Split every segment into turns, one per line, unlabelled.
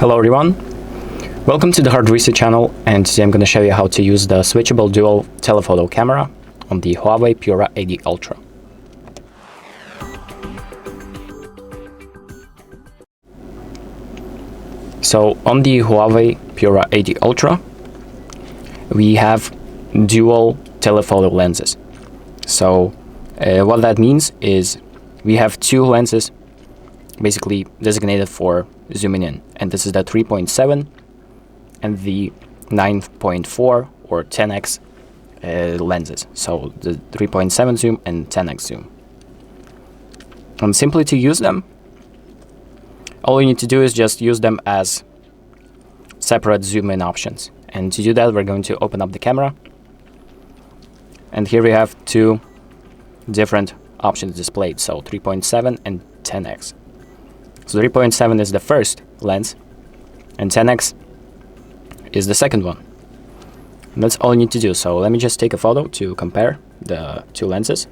Hello everyone, welcome to the HardReset channel, and today I'm going to show you how to use the switchable dual telephoto camera on the HUAWEI Pura 80 Ultra. So on the HUAWEI Pura 80 Ultra, we have dual telephoto lenses. So what that means is we have two lenses basically designated for zooming in, and this is the 3.7 and the 9.4 or 10x lenses. So the 3.7 zoom and 10x zoom. And simply to use them, all you need to do is just use them as separate zoom in options. And to do that, we're going to open up the camera, and here we have two different options displayed, so 3.7 and 10x. So 3.7 is the first lens, and 10x is the second one. And that's all you need to do. So let me just take a photo to compare the two lenses.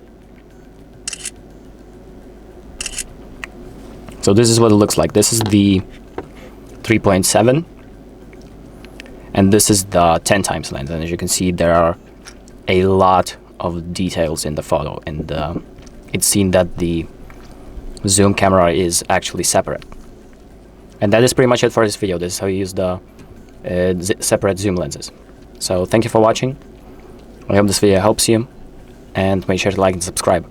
So this is what it looks like. This is the 3.7, and this is the 10 times lens. And as you can see, there are a lot of details in the photo, and it's seen that the zoom camera is actually separate. And that is pretty much it for this video. This is how you use the separate zoom lenses. So thank you for watching. I hope this video helps you, and make sure to like and subscribe.